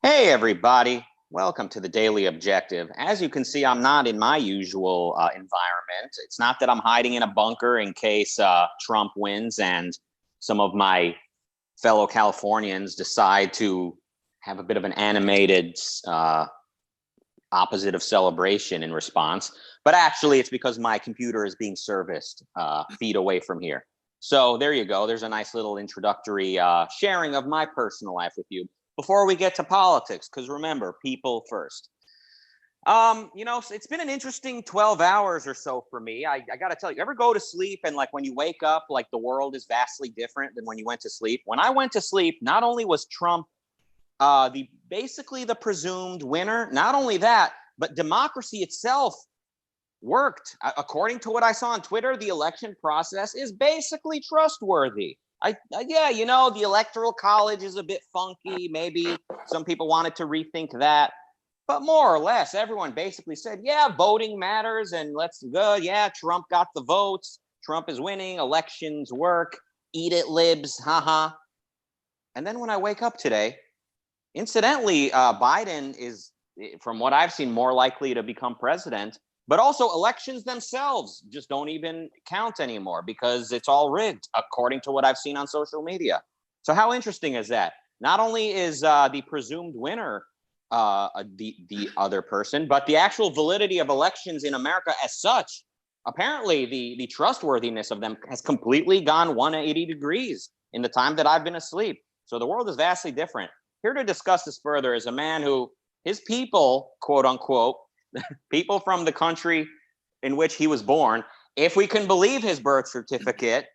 Hey, everybody. Welcome to the Daily Objective. As you can see, I'm not in my usual environment. It's not that I'm hiding in a bunker in case Trump wins and some of my fellow Californians decide to have a bit of an animated opposite of celebration in response. But actually, it's because my computer is being serviced feet away from here. So there you go. There's a nice little introductory sharing of my personal life with you before we get to politics, because remember, people first. It's been an interesting 12 hours or so for me. I got to tell you, ever go to sleep and like when you wake up, like the world is vastly different than when you went to sleep? When I went to sleep, not only was Trump basically the presumed winner, not only that, but democracy itself worked. According to what I saw on Twitter, the election process is basically trustworthy. The electoral college is a bit funky. Maybe some people wanted to rethink that, but more or less, everyone basically said, yeah, voting matters and let's go. Yeah, Trump got the votes. Trump is winning. Elections work. Eat it, libs. Haha. And then when I wake up today, incidentally, Biden is, from what I've seen, more likely to become president. But also elections themselves just don't even count anymore because it's all rigged, according to what I've seen on social media. So how interesting is that? Not only is the presumed winner the other person, but the actual validity of elections in America as such, apparently the trustworthiness of them has completely gone 180 degrees in the time that I've been asleep. So the world is vastly different. Here to discuss this further is a man who, his people, quote unquote, people from the country in which he was born, if we can believe his birth certificate,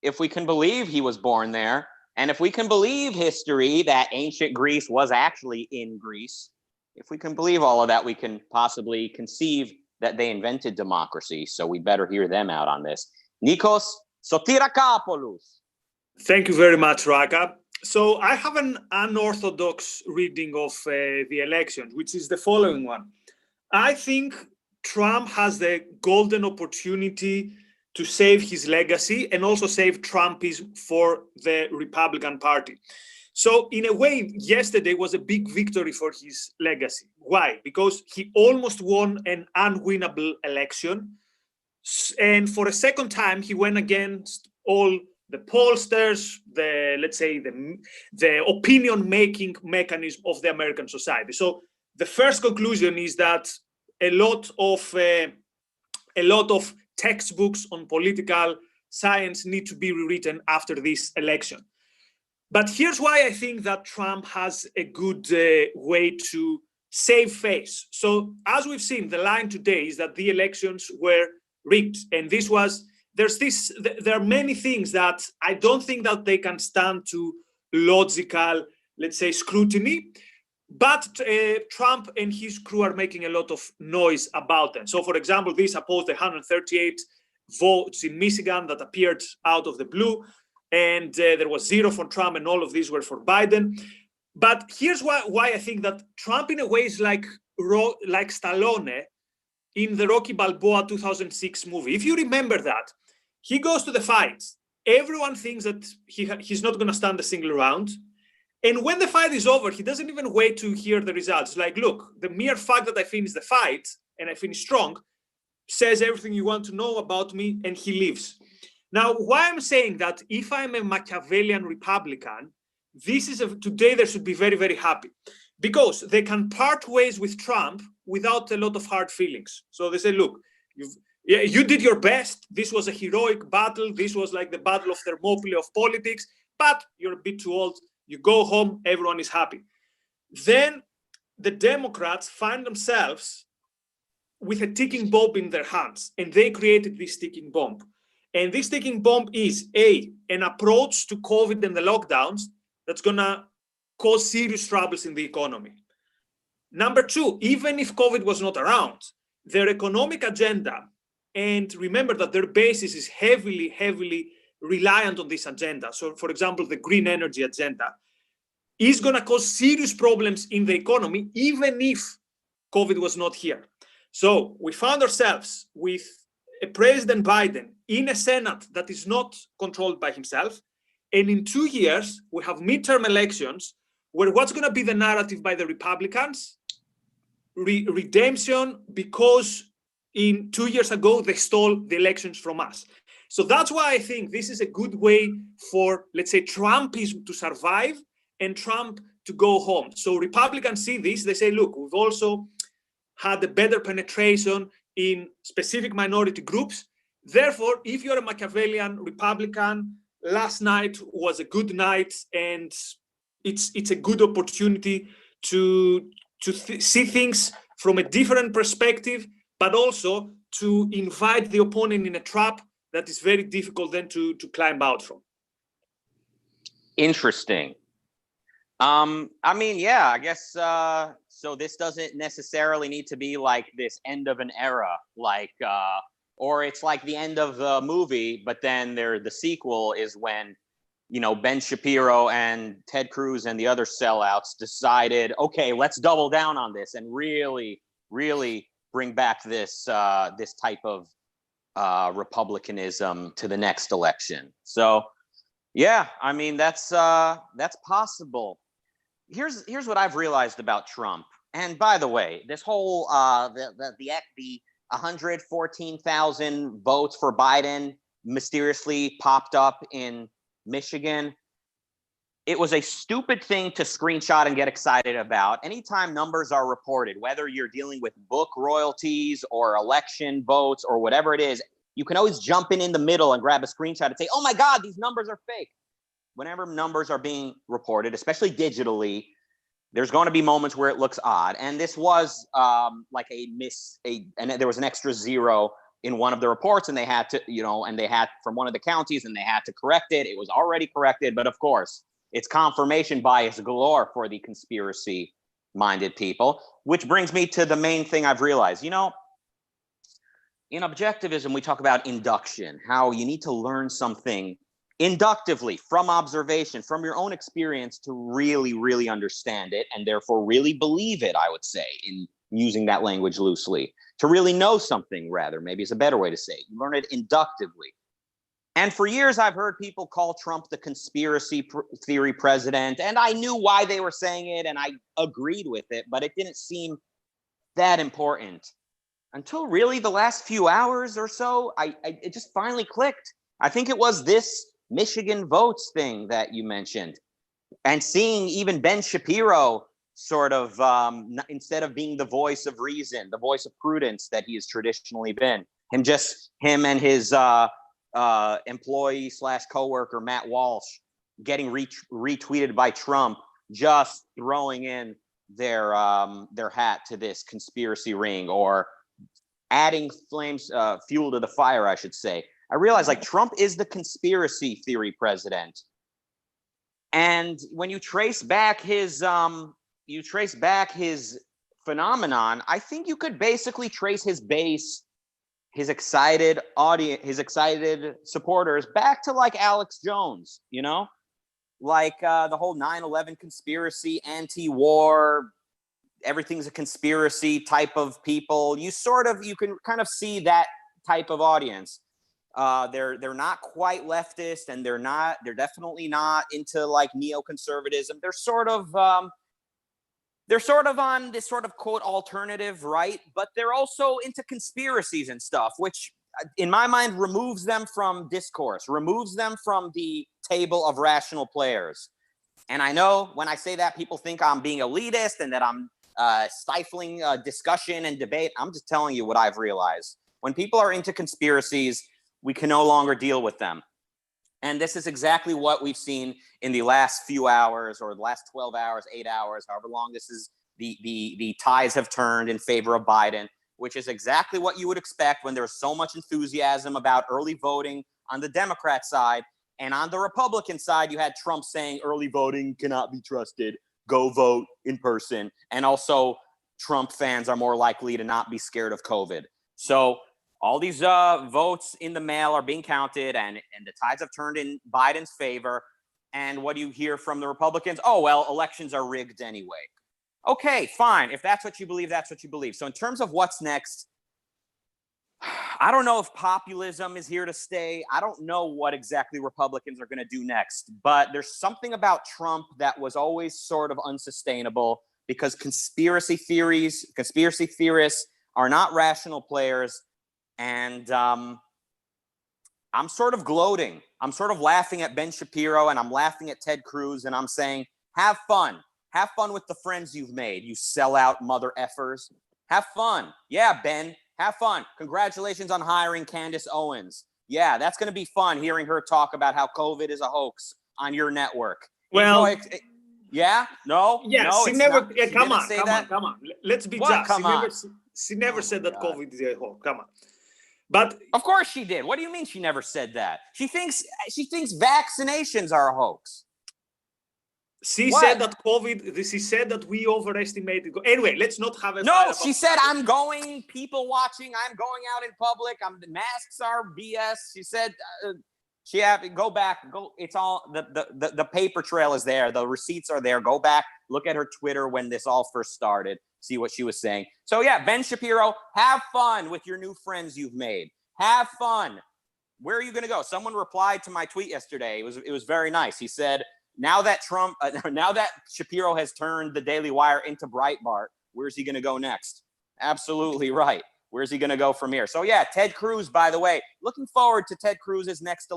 if we can believe he was born there, and if we can believe history that ancient Greece was actually in Greece, if we can believe all of that, we can possibly conceive that they invented democracy. So we better hear them out on this. Nikos Sotirakopoulos. Thank you very much, Rucka. So I have an unorthodox reading of the elections, which is the following one. I think Trump has the golden opportunity to save his legacy and also save Trumpism for the Republican Party. So in a way, yesterday was a big victory for his legacy. Why? Because he almost won an unwinnable election. And for a second time, he went against all the pollsters, the opinion-making mechanism of the American society. So the first conclusion is that a lot of textbooks on political science need to be rewritten after this election. But here's why I think that Trump has a good way to save face. So as we've seen, the line today is that the elections were rigged. And there are many things that I don't think that they can stand to logical, let's say, scrutiny. But Trump and his crew are making a lot of noise about them. So, for example, they opposed the 138 votes in Michigan that appeared out of the blue, and there was 0 for Trump, and all of these were for Biden. But here's why I think that Trump, in a way, is like Stallone in the Rocky Balboa 2006 movie. If you remember that, he goes to the fight. Everyone thinks that he's not going to stand a single round. And when the fight is over, he doesn't even wait to hear the results. Like, look, the mere fact that I finished the fight and I finished strong says everything you want to know about me, and he leaves. Now, why I'm saying that if I'm a Machiavellian Republican, today they should be very, very happy because they can part ways with Trump without a lot of hard feelings. So they say, look, you did your best. This was a heroic battle. This was like the battle of Thermopylae of politics, but you're a bit too old. You go home, everyone is happy. Then the Democrats find themselves with a ticking bomb in their hands, and they created this ticking bomb. And this ticking bomb is an approach to COVID and the lockdowns that's gonna cause serious troubles in the economy. Number 2, even if COVID was not around, their economic agenda, and remember that their basis is heavily reliant on this agenda. So, for example, the green energy agenda is going to cause serious problems in the economy, even if COVID was not here. So we found ourselves with a President Biden in a Senate that is not controlled by himself. And in 2 years, we have midterm elections where what's going to be the narrative by the Republicans? Redemption, because in 2 years ago, they stole the elections from us. So that's why I think this is a good way for, let's say, Trumpism to survive and Trump to go home. So Republicans see this, they say, look, we've also had a better penetration in specific minority groups. Therefore, if you're a Machiavellian Republican, last night was a good night, and it's a good opportunity to see things from a different perspective, but also to invite the opponent in a trap that is very difficult then to climb out from. Interesting. I mean, yeah, I guess, so this doesn't necessarily need to be like this end of an era, like, or it's like the end of the movie, but then the sequel is when, you know, Ben Shapiro and Ted Cruz and the other sellouts decided, okay, let's double down on this and really, really bring back this, this type of republicanism to the next election. So, yeah, I mean, that's possible. Here's what I've realized about Trump. And by the way, this whole the 114,000 votes for Biden mysteriously popped up in Michigan. It was a stupid thing to screenshot and get excited about. Anytime numbers are reported, whether you're dealing with book royalties or election votes or whatever it is, you can always jump in the middle and grab a screenshot and say, oh my God, these numbers are fake. Whenever numbers are being reported, especially digitally, there's going to be moments where it looks odd. And this was like and there was an extra zero in one of the reports, and they had to, you know, and they had from one of the counties, and they had to correct it. It was already corrected, but of course, it's confirmation bias galore for the conspiracy-minded people, which brings me to the main thing I've realized. You know, in objectivism, we talk about induction, how you need to learn something inductively from observation, from your own experience to really, really understand it and therefore really believe it, I would say, in using that language loosely. To really know something, rather, maybe is a better way to say it. You learn it inductively. And for years, I've heard people call Trump the conspiracy theory president, and I knew why they were saying it, and I agreed with it, but it didn't seem that important. Until really the last few hours or so, it just finally clicked. I think it was this Michigan votes thing that you mentioned, and seeing even Ben Shapiro sort of, instead of being the voice of reason, the voice of prudence that he has traditionally been, him and his employee / coworker Matt Walsh getting retweeted by Trump, just throwing in their hat to this conspiracy ring, or adding fuel to the fire, I should say. I realized, like, Trump is the conspiracy theory president. And when you trace back his phenomenon, I think you could basically trace his base, his excited audience, his excited supporters back to like Alex Jones, you know, like the whole 9/11 conspiracy, anti-war, everything's a conspiracy type of people. You can kind of see that type of audience. They're not quite leftist, and they're definitely not into like neoconservatism. They're sort of on this sort of quote alternative right, but they're also into conspiracies and stuff, which in my mind removes them from discourse, removes them from the table of rational players. And I know when I say that, people think I'm being elitist and that I'm stifling discussion and debate. I'm just telling you what I've realized. When people are into conspiracies, we can no longer deal with them. And this is exactly what we've seen in the last few hours, or the last 12 hours, 8 hours, however long this is. The tides have turned in favor of Biden, which is exactly what you would expect when there's so much enthusiasm about early voting on the Democrat side. And on the Republican side, you had Trump saying early voting cannot be trusted. Go vote in person. And also, Trump fans are more likely to not be scared of COVID. So all these votes in the mail are being counted, and the tides have turned in Biden's favor. And what do you hear from the Republicans? Oh, well, elections are rigged anyway. Okay, fine. If that's what you believe, that's what you believe. So in terms of what's next, I don't know if populism is here to stay. I don't know what exactly Republicans are going to do next, but there's something about Trump that was always sort of unsustainable because conspiracy theorists are not rational players. And I'm sort of gloating. I'm sort of laughing at Ben Shapiro and I'm laughing at Ted Cruz and I'm saying, have fun. Have fun with the friends you've made, you sellout mother effers. Have fun. Yeah, Ben. Have fun. Congratulations on hiring Candace Owens. Yeah, that's going to be fun hearing her talk about how COVID is a hoax on your network. Well, yeah, no, yeah, no, she it's never. not. Yeah, She come didn't on, say come that. on, come on. Let's be What? just. Come on. She never Oh said my that God. COVID is a hoax. Come on. But of course she did. What do you mean she never said that? She thinks vaccinations are a hoax. she What? said that COVID. She said that we overestimated. Anyway, let's not have a No, fight she about said, that. I'm going, people watching, I'm going out in public. The masks are BS. She said, she had to go back. It's all the paper trail is there. The receipts are there. Go back, look at her Twitter when this all first started. See what she was saying. So yeah, Ben Shapiro, have fun with your new friends you've made. Have fun. Where are you going to go? Someone replied to my tweet yesterday. It was very nice. He said, now that Shapiro has turned the Daily Wire into Breitbart, where's he going to go next? Absolutely right. Where's he going to go from here? So yeah, Ted Cruz, by the way, looking forward to Ted Cruz's next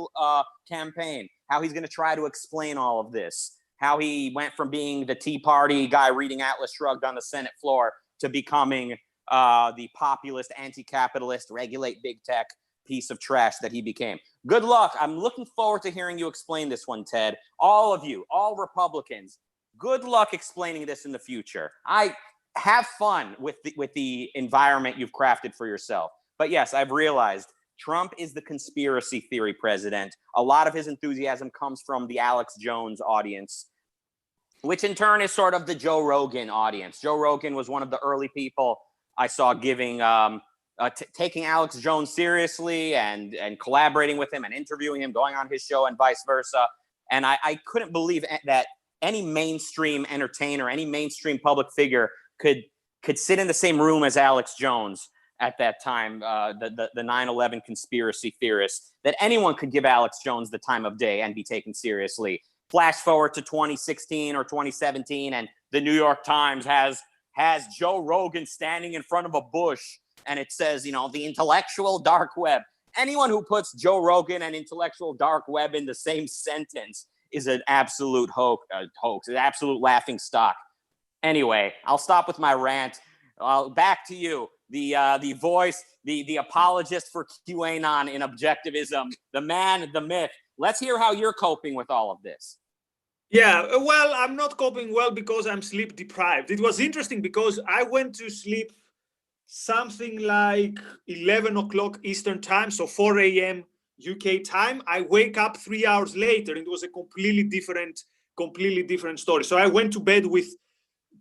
campaign, how he's going to try to explain all of this, how he went from being the Tea Party guy reading Atlas Shrugged on the Senate floor to becoming the populist, anti-capitalist, regulate big tech piece of trash that he became. Good luck. I'm looking forward to hearing you explain this one, Ted. All of you, all Republicans, good luck explaining this in the future. I have fun with the environment you've crafted for yourself. But yes, I've realized Trump is the conspiracy theory president. A lot of his enthusiasm comes from the Alex Jones audience, which in turn is sort of the Joe Rogan audience. Joe Rogan was one of the early people I saw giving taking Alex Jones seriously and collaborating with him and interviewing him, going on his show and vice versa. And I couldn't believe that any mainstream entertainer, any mainstream public figure could sit in the same room as Alex Jones at that time, the 9/11 conspiracy theorist, that anyone could give Alex Jones the time of day and be taken seriously. Flash forward to 2016 or 2017, and the New York Times has Joe Rogan standing in front of a bush, and it says, the intellectual dark web. Anyone who puts Joe Rogan and intellectual dark web in the same sentence is an absolute hoax, an absolute laughing stock. Anyway, I'll stop with my rant. Back to you, the voice, the apologist for QAnon in objectivism, the man, the myth. Let's hear how you're coping with all of this. Yeah, well, I'm not coping well because I'm sleep deprived. It was interesting because I went to sleep something like 11 o'clock Eastern time, so 4 a.m. UK time. I wake up 3 hours later. It was a completely different story. So I went to bed with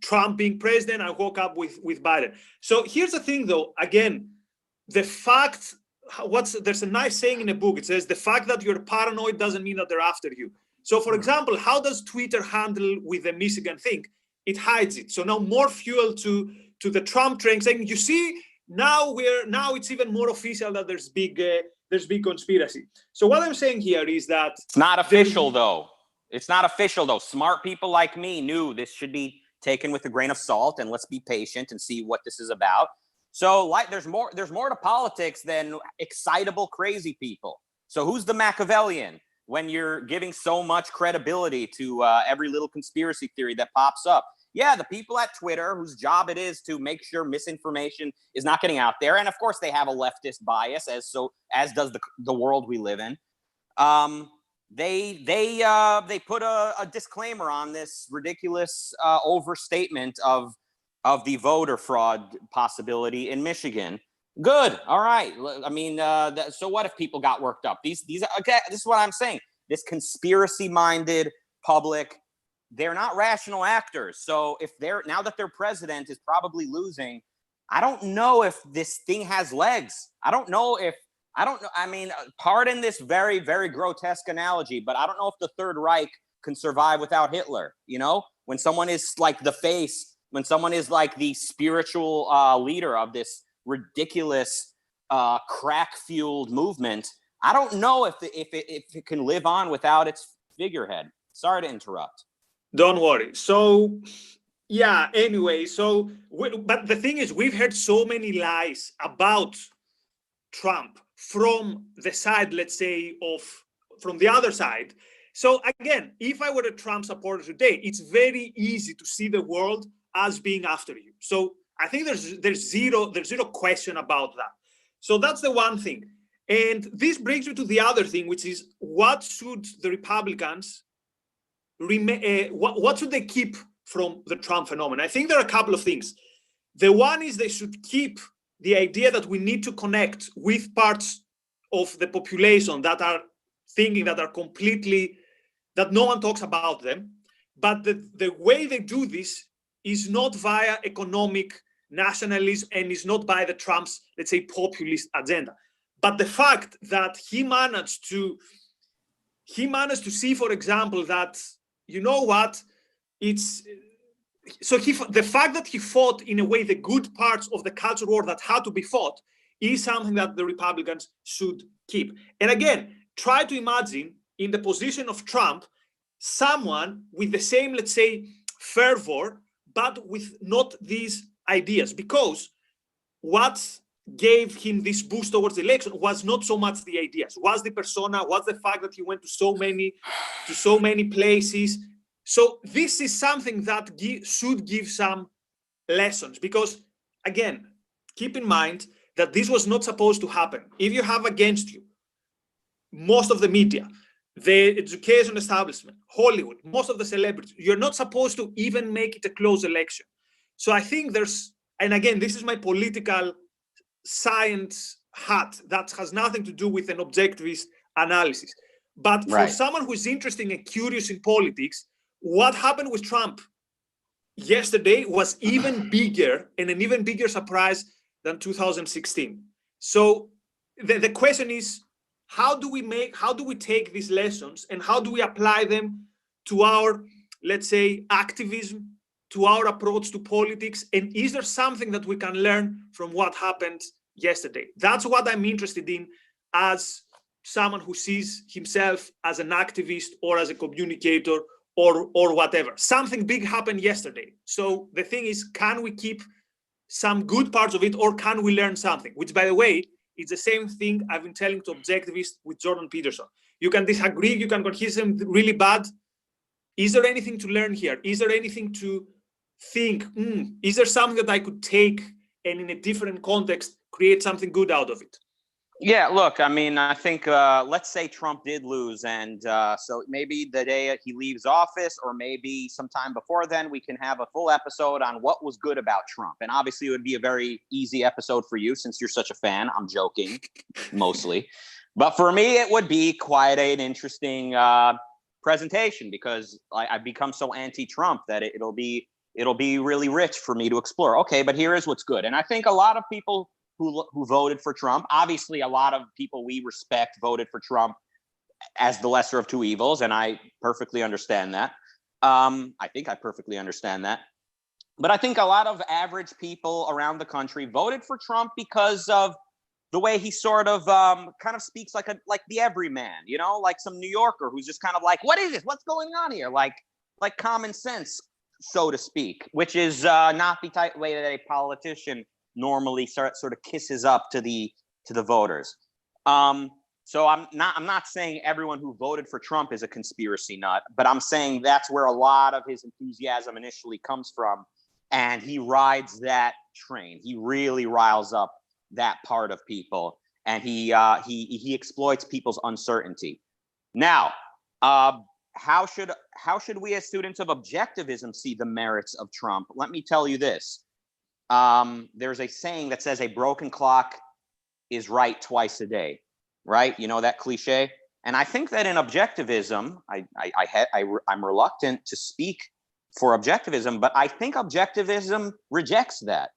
Trump being president. I woke up with Biden. So here's the thing, though. Again, the fact, there's a nice saying in a book. It says, the fact that you're paranoid doesn't mean that they're after you. So, for example, how does Twitter handle with the Michigan thing? It hides it. So now more fuel to the Trump train, saying, you see, now it's even more official that there's big conspiracy. So what I'm saying here is that it's not official, though. It's not official, though. Smart people like me knew this should be taken with a grain of salt, and let's be patient and see what this is about. So, there's more to politics than excitable, crazy people. So who's the Machiavellian when you're giving so much credibility to every little conspiracy theory that pops up? Yeah, the people at Twitter whose job it is to make sure misinformation is not getting out there. And of course, they have a leftist bias, as does the world we live in. They put a disclaimer on this ridiculous overstatement of the voter fraud possibility in Michigan. Good. All right. I mean, so what if people got worked up? These okay. This is what I'm saying. This conspiracy-minded public, they're not rational actors. So now that their president is probably losing, I don't know if this thing has legs. I don't know. I mean, pardon this very, very grotesque analogy, but I don't know if the Third Reich can survive without Hitler. When someone is like the face, when someone is like the spiritual leader of this ridiculous crack-fueled movement, I don't know if it can live on without its figurehead. Sorry to interrupt. Don't worry. So, yeah, anyway, but the thing is, we've heard so many lies about Trump from the side, let's say, from the other side. So again, if I were a Trump supporter today, it's very easy to see the world as being after you. So I think there's zero question about that. So that's the one thing. And this brings me to the other thing, which is what should the Republicans what should they keep from the Trump phenomenon? I think there are a couple of things. The one is they should keep the idea that we need to connect with parts of the population that are thinking that are completely, that no one talks about them. But the way they do this is not via economic nationalism and is not by the Trump's, let's say, populist agenda. But the fact that he managed to see, for example, that, you know what, the fact that he fought in a way the good parts of the culture war that had to be fought is something that the Republicans should keep. And again, try to imagine in the position of Trump, someone with the same, let's say, fervor, but with not these ideas, because what gave him this boost towards the election was not so much the ideas, was the persona, was the fact that he went to so many places. So this is something that should give some lessons, because again, keep in mind that this was not supposed to happen. If you have against you most of the media, the education establishment, Hollywood, most of the celebrities, you're not supposed to even make it a close election. So I think and again, this is my political science hat that has nothing to do with an objectivist analysis. But for someone who's interested and curious in politics, what happened with Trump yesterday was even bigger and an even bigger surprise than 2016. So the question is, how do we take these lessons and how do we apply them to our, let's say, activism, to our approach to politics? And is there something that we can learn from what happened yesterday? That's what I'm interested in as someone who sees himself as an activist or as a communicator or whatever. Something big happened yesterday. So the thing is, can we keep some good parts of it, or can we learn something? Which, by the way, it's the same thing I've been telling to objectivists with Jordan Peterson. You can disagree, you can consider him really bad. Is there anything to learn here? Is there anything to think, is there something that I could take and in a different context create something good out of it? Yeah, look, I mean, I think, let's say Trump did lose, and so maybe the day he leaves office, or maybe sometime before then, we can have a full episode on what was good about Trump. And obviously, it would be a very easy episode for you since you're such a fan. I'm joking, mostly. But for me, it would be quite an interesting presentation, because I've become so anti-Trump that it'll be really rich for me to explore. Okay, but here is what's good. And I think a lot of people who voted for Trump, obviously a lot of people we respect voted for Trump as the lesser of two evils, and I perfectly understand that. I think I perfectly understand that. But I think a lot of average people around the country voted for Trump because of the way he sort of kind of speaks like the everyman, you know, like some New Yorker who's just kind of like, what is this? What's going on here? Like common sense, so to speak, which is not the type way that a politician normally sort of kisses up to the voters. So I'm not saying everyone who voted for Trump is a conspiracy nut, but I'm saying that's where a lot of his enthusiasm initially comes from, and he rides that train. He really riles up that part of people, and he exploits people's uncertainty. Now, how should we as students of objectivism see the merits of Trump? Let me tell you this. There's a saying that says a broken clock is right twice a day, right? You know that cliche? And I think that in objectivism, I'm reluctant to speak for objectivism, but I think objectivism rejects that.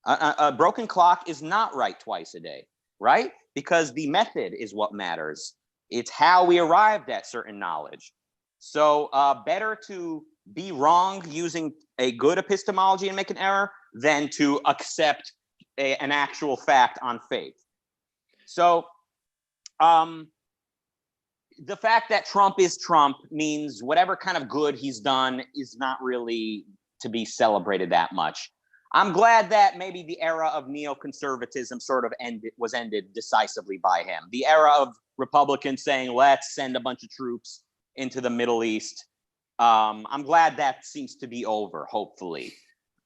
A broken clock is not right twice a day, right? Because the method is what matters. It's how we arrived at certain knowledge. So better to be wrong using a good epistemology and make an error than to accept an actual fact on faith. So the fact that Trump is Trump means whatever kind of good he's done is not really to be celebrated that much. I'm glad that maybe the era of neoconservatism sort of ended decisively by him. The era of Republicans saying, let's send a bunch of troops into the Middle East. I'm glad that seems to be over, hopefully.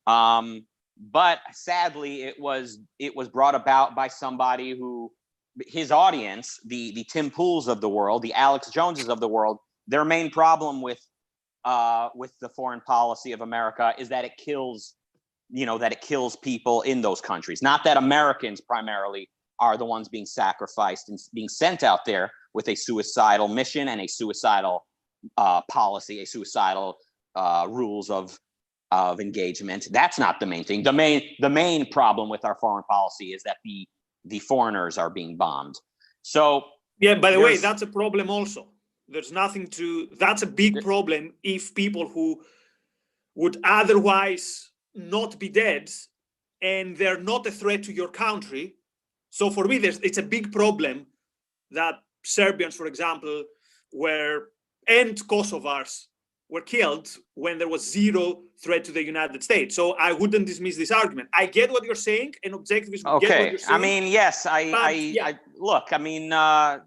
But sadly, it was brought about by somebody who, his audience, the Tim Pools of the world, the Alex Joneses of the world, their main problem with the foreign policy of America is that it kills people in those countries. Not that Americans primarily are the ones being sacrificed and being sent out there with a suicidal mission and a suicidal policy, a suicidal rules of engagement. That's not the main thing. The main problem with our foreign policy is that the foreigners are being bombed. So yeah, by the way, that's a problem also. That's a big problem if people who would otherwise not be dead and they're not a threat to your country. So for me, it's a big problem that Serbians, for example, and Kosovars were killed when there was zero threat to the United States. So I wouldn't dismiss this argument. I get what you're saying, and objectivists get what you're saying. I mean, yes, I look. I mean, my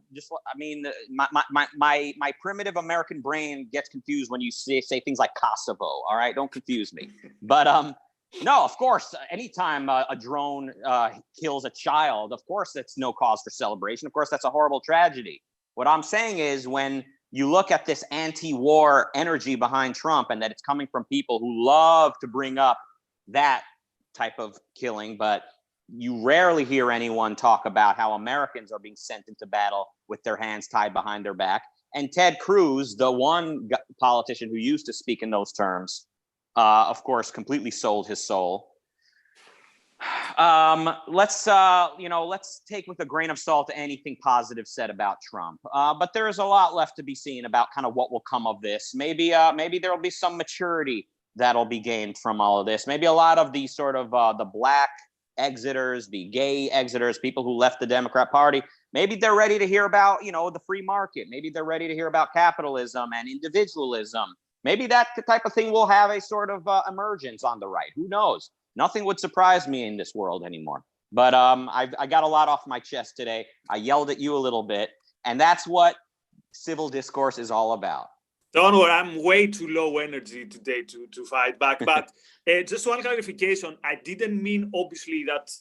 primitive American brain gets confused when you say things like Kosovo. All right, don't confuse me. But no, of course, anytime a drone kills a child, of course, that's no cause for celebration. Of course, that's a horrible tragedy. What I'm saying is when you look at this anti-war energy behind Trump and that it's coming from people who love to bring up that type of killing, but you rarely hear anyone talk about how Americans are being sent into battle with their hands tied behind their back. And Ted Cruz, the one politician who used to speak in those terms, of course, completely sold his soul. Let's take with a grain of salt anything positive said about Trump. But there is a lot left to be seen about kind of what will come of this. Maybe there will be some maturity that'll be gained from all of this. Maybe a lot of the sort of the black exiters, the gay exiters, people who left the Democrat Party, maybe they're ready to hear about, the free market. Maybe they're ready to hear about capitalism and individualism. Maybe that type of thing will have a sort of emergence on the right. Who knows? Nothing would surprise me in this world anymore. But I got a lot off my chest today. I yelled at you a little bit, and that's what civil discourse is all about. Don't worry, I'm way too low energy today to fight back. But just one clarification, I didn't mean obviously that,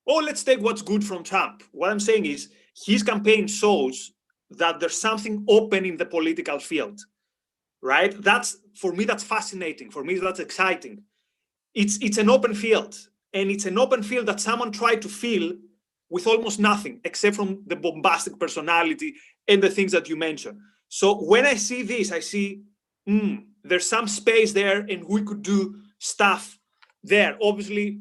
let's take what's good from Trump. What I'm saying is his campaign shows that there's something open in the political field, right? For me, that's fascinating. For me, that's exciting. It's an open field, and it's an open field that someone tried to fill with almost nothing except from the bombastic personality and the things that you mentioned. So when I see this, I see there's some space there, and we could do stuff there, obviously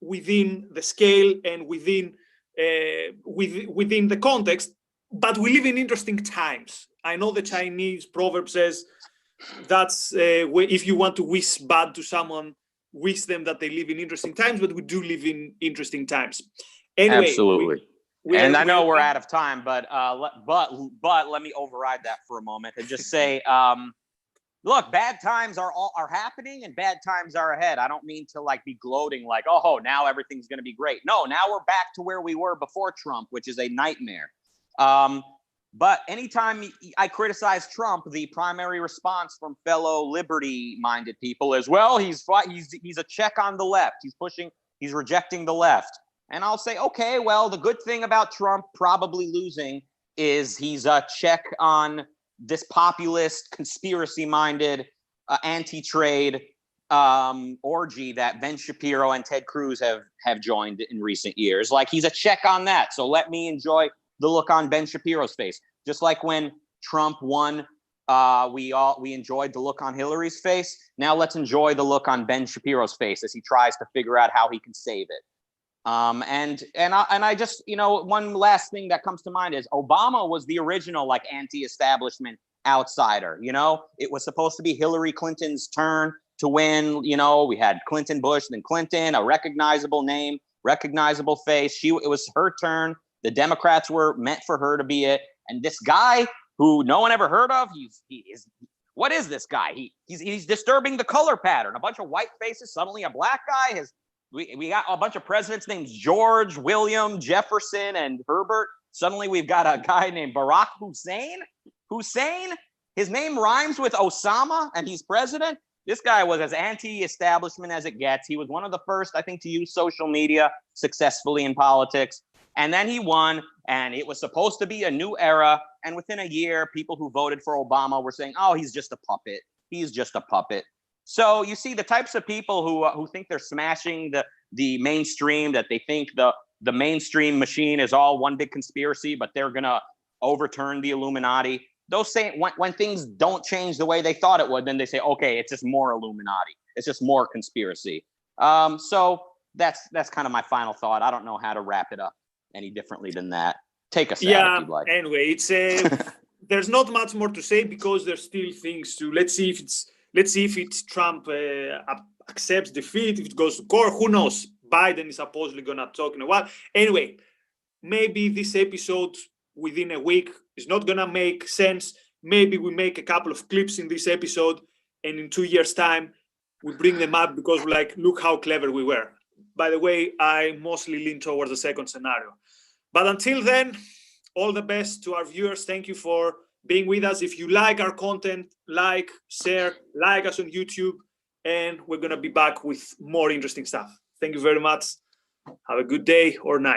within the scale and within the context. But we live in interesting times. I know the Chinese proverb says that's if you want to wish bad to someone, wish them that they live in interesting times, but we do live in interesting times. Anyway, absolutely. I know we're out of time, but let me override that for a moment and just say, look, bad times are happening and bad times are ahead. I don't mean to be gloating now everything's going to be great. No, now we're back to where we were before Trump, which is a nightmare. But anytime I criticize Trump, the primary response from fellow liberty-minded people is, well, he's a check on the left. He's rejecting the left. And I'll say, okay, well, the good thing about Trump probably losing is he's a check on this populist, conspiracy-minded, anti-trade orgy that Ben Shapiro and Ted Cruz have joined in recent years. He's a check on that. So let me enjoy the look on Ben Shapiro's face. Just like when Trump won, we enjoyed the look on Hillary's face. Now let's enjoy the look on Ben Shapiro's face as he tries to figure out how he can save it. And I just, one last thing that comes to mind is Obama was the original anti-establishment outsider. It was supposed to be Hillary Clinton's turn to win. We had Clinton, Bush, then Clinton, a recognizable name, recognizable face. It was her turn. The Democrats were meant for her to be it. And this guy who no one ever heard of, what is this guy? He's disturbing the color pattern. A bunch of white faces, suddenly a black guy. We got a bunch of presidents named George, William, Jefferson, and Herbert. Suddenly we've got a guy named Barack Hussein. His name rhymes with Osama, and he's president. This guy was as anti-establishment as it gets. He was one of the first, I think, to use social media successfully in politics. And then he won, and it was supposed to be a new era. And within a year, people who voted for Obama were saying, oh, he's just a puppet. He's just a puppet. So you see the types of people who think they're smashing the mainstream, that they think the mainstream machine is all one big conspiracy, but they're going to overturn the Illuminati. Those say when things don't change the way they thought it would, then they say, okay, it's just more Illuminati. It's just more conspiracy. So that's kind of my final thought. I don't know how to wrap it up any differently than that. Take a stab if you'd like. Anyway, it's there's not much more to say because there's still things to. Let's see if it's Trump accepts defeat, if it goes to court. Who knows? Biden is supposedly gonna talk in a while. Anyway, maybe this episode within a week is not gonna make sense. Maybe we make a couple of clips in this episode, and in 2 years' time, we bring them up because we're like, look how clever we were. By the way, I mostly lean towards the second scenario. But until then, all the best to our viewers. Thank you for being with us. If you like our content, like, share, like us on YouTube, and we're going to be back with more interesting stuff. Thank you very much. Have a good day or night.